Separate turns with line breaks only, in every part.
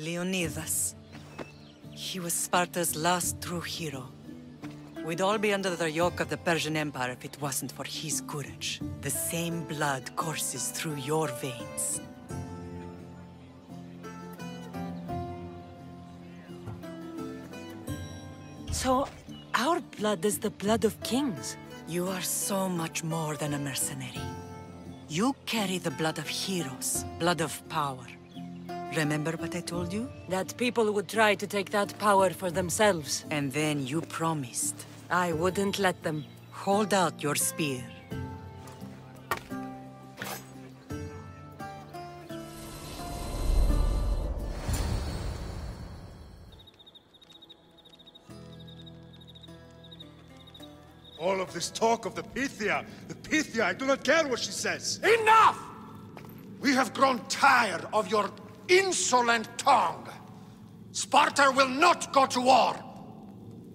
Leonidas. He was Sparta's last true hero. We'd all be under the yoke of the Persian Empire if it wasn't for his courage. The same blood courses through your veins.
So, our blood is the blood of kings.
You are so much more than a mercenary. You carry the blood of heroes, blood of power. Remember what I told you?
That people would try to take that power for themselves.
And then you promised.
I wouldn't let them.
Hold out your spear.
All of this talk of the Pythia, I do not care what she says.
Enough! We have grown tired of your insolent tongue. Sparta will not go to war.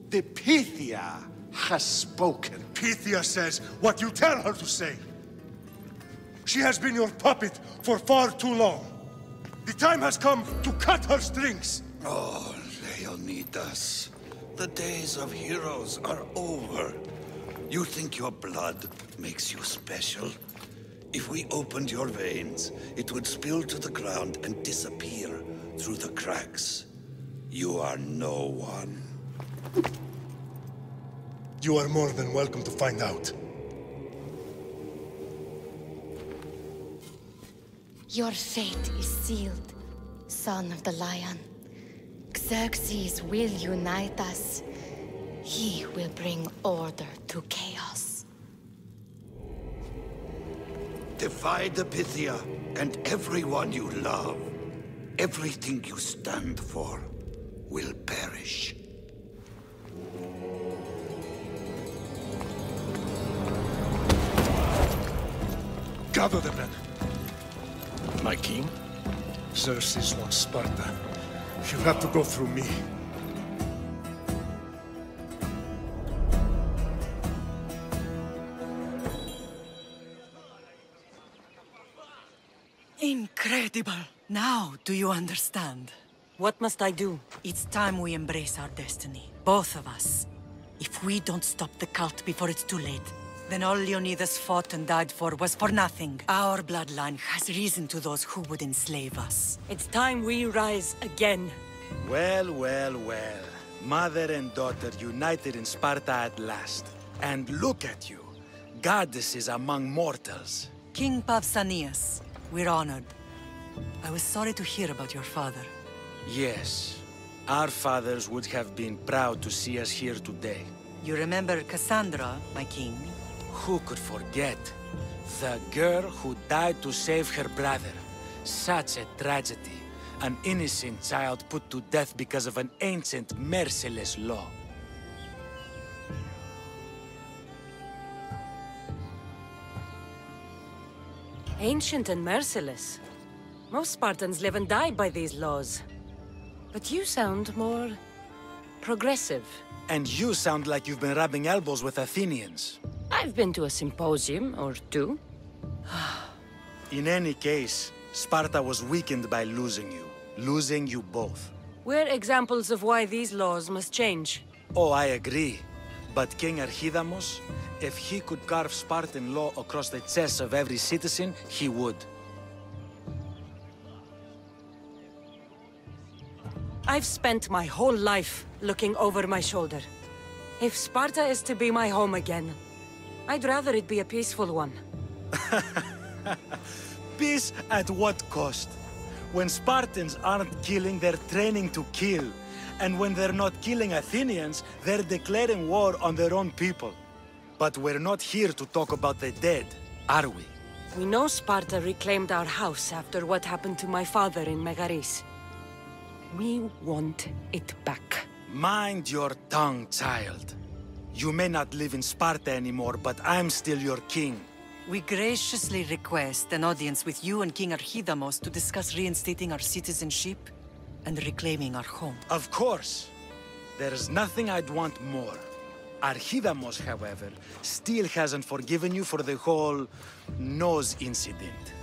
The Pythia has spoken.
Pythia says what you tell her to say. She has been your puppet for far too long. The time has come to cut her strings.
Oh, Leonidas, the days of heroes are over. You think your blood makes you special? If we opened your veins, it would spill to the ground and disappear through the cracks. You are no one.
You are more than welcome to find out.
Your fate is sealed, son of the lion. Xerxes will unite us. He will bring order to chaos.
Divide the Pythia and everyone you love. Everything you stand for will perish.
Gather the men.
My king?
Xerxes wants Sparta. He'll have to go through me.
Incredible! Now, do you understand?
What must I do?
It's time we embrace our destiny. Both of us. If we don't stop the cult before it's too late, then all Leonidas fought and died for was for nothing. Our bloodline has reason to those who would enslave us.
It's time we rise again.
Well, well, well. Mother and daughter united in Sparta at last. And look at you. Goddesses among mortals.
King Pausanias, we're honored. I was sorry to hear about your father.
Yes. Our fathers would have been proud to see us here today.
You remember Cassandra, my king?
Who could forget? The girl who died to save her brother. Such a tragedy. An innocent child put to death because of an ancient, merciless law.
Ancient and merciless. Most Spartans live and die by these laws. But you sound more progressive.
And you sound like you've been rubbing elbows with Athenians.
I've been to a symposium or two.
In any case, Sparta was weakened by losing you. Losing you both.
We're examples of why these laws must change.
Oh, I agree. But King Archidamos, if he could carve Spartan law across the chests of every citizen, he would.
I've spent my whole life looking over my shoulder. If Sparta is to be my home again, I'd rather it be a peaceful one.
Peace at what cost? When Spartans aren't killing, they're training to kill. And when they're not killing Athenians, they're declaring war on their own people. But we're not here to talk about the dead, are we?
We know Sparta reclaimed our house after what happened to my father in Megaris. We want it back.
Mind your tongue, child. You may not live in Sparta anymore, but I'm still your king.
We graciously request an audience with you and King Archidamos to discuss reinstating our citizenship and reclaiming our home.
Of course. There's nothing I'd want more. Archidamos, however, still hasn't forgiven you for the whole nose incident.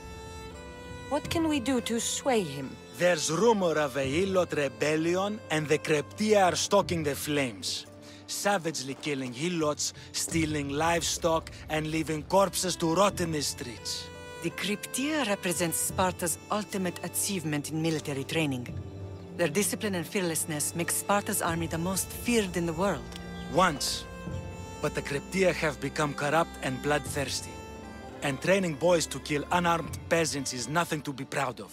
What can we do to sway him?
There's rumor of a Hilot rebellion, and the Kreptia are stoking the flames. Savagely killing Hilots, stealing livestock, and leaving corpses to rot in the streets.
The Cryptia represents Sparta's ultimate achievement in military training. Their discipline and fearlessness make Sparta's army the most feared in the world.
Once. But the Cryptia have become corrupt and bloodthirsty. And training boys to kill unarmed peasants is nothing to be proud of.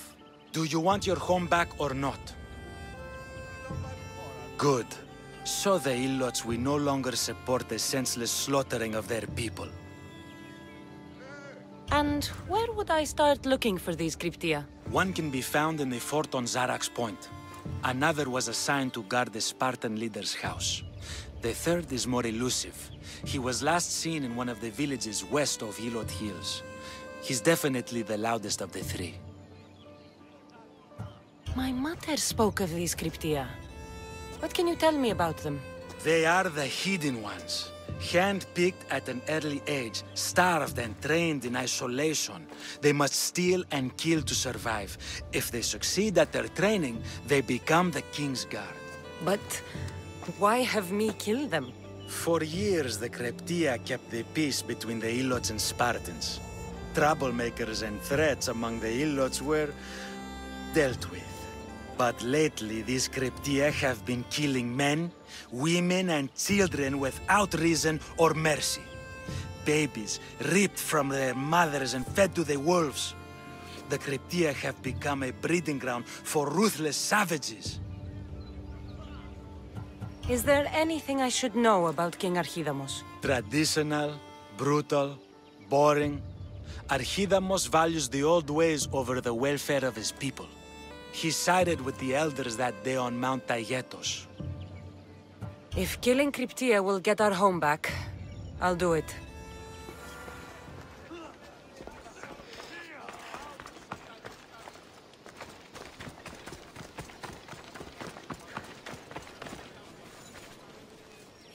Do you want your home back or not? Good. So the Ilots will no longer support the senseless slaughtering of their people.
And where would I start looking for these Cryptia?
One can be found in the fort on Zarak's Point. Another was assigned to guard the Spartan leader's house. The third is more elusive. He was last seen in one of the villages west of Hilot Hills. He's definitely the loudest of the three.
My mother spoke of these Cryptia. What can you tell me about them?
They are the hidden ones. Hand-picked at an early age, starved and trained in isolation. They must steal and kill to survive. If they succeed at their training, they become the King's Guard.
But why have me kill them?
For years, the Cryptia kept the peace between the Ilots and Spartans. Troublemakers and threats among the Ilots were dealt with. But lately, these Cryptia have been killing men, women, and children without reason or mercy. Babies ripped from their mothers and fed to the wolves. The Cryptia have become a breeding ground for ruthless savages.
Is there anything I should know about King Archidamos?
Traditional, brutal, boring. Archidamos values the old ways over the welfare of his people. He sided with the elders that day on Mount Taygetos.
If killing Cryptia will get our home back, I'll do it.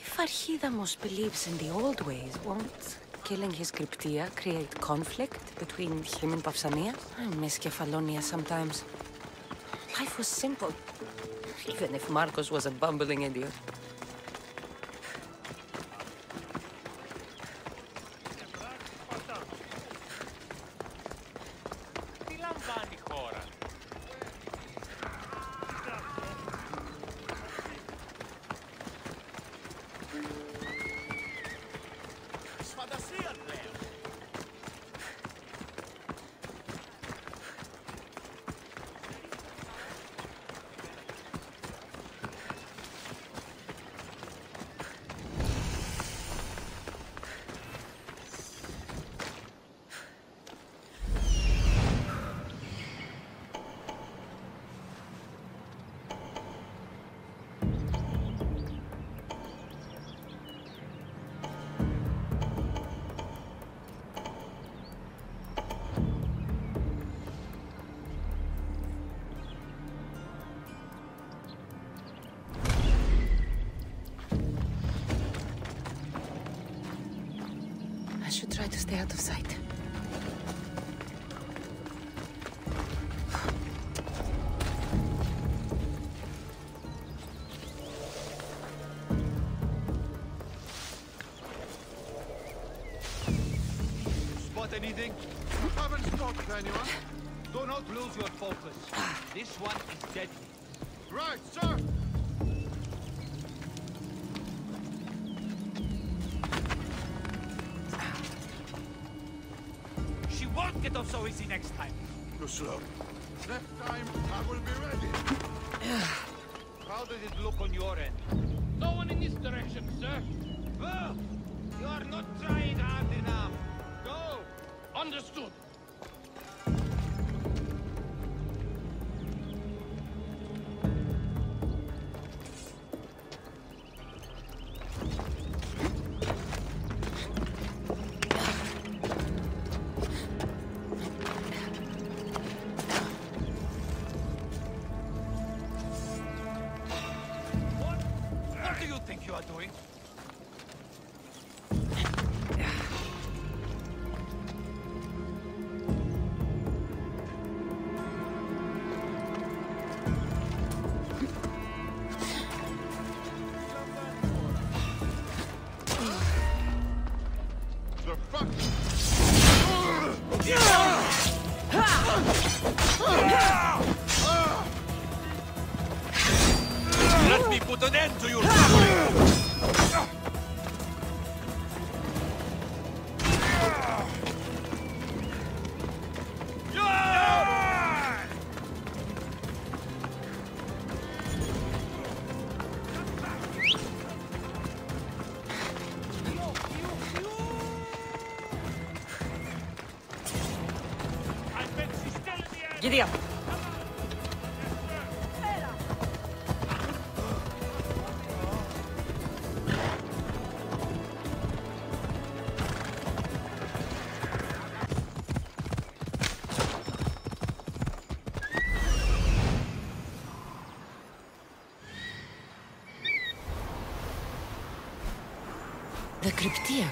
If Archidamos believes in the old ways, won't killing his Cryptia create conflict between him and Pausania? I miss Kefalonia sometimes. Life was simple, even if Marcos was a bumbling idiot. I should try to stay out of sight.
Spot anything? Haven't spotted anyone. Do not lose your focus. This one is deadly.
Right, sir!
She won't get off so easy next time.
Too slow. Next time, I will be ready.
How did it look on your end? No one in this direction, sir. Oh, you are not trying hard enough. Go. Understood. What do you think you are doing?
Giddy up.
The Cryptia.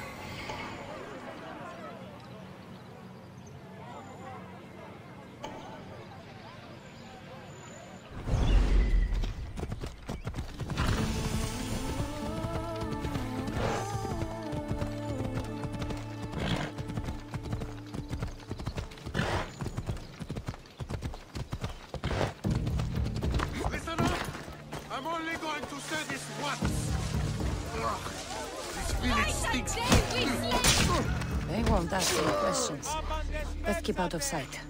Listen up! I'm only going to say this once. Ugh, this village stinks.
They won't ask any questions. Let's keep out of sight.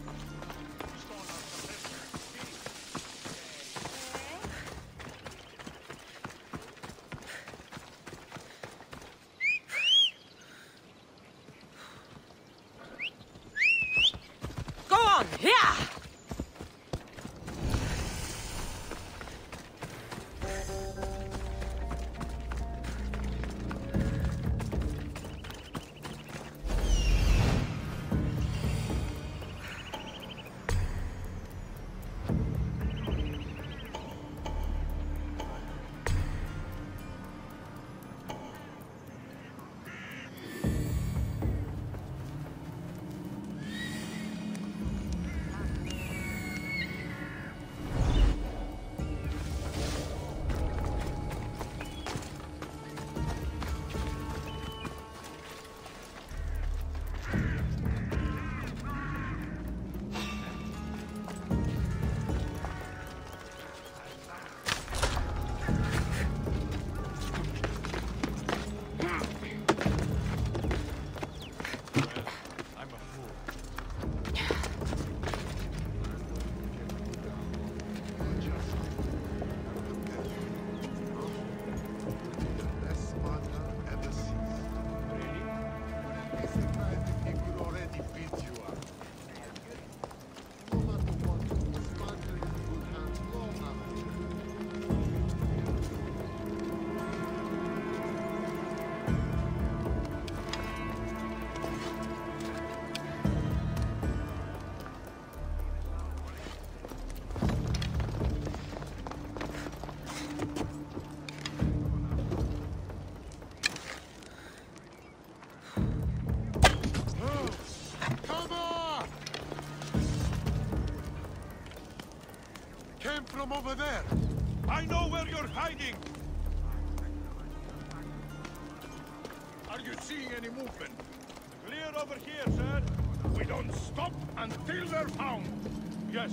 Go on! Yeah!
From over there.
I know where you're hiding!
Are you seeing any movement?
Clear over here, sir. We don't stop until they're found. Yes,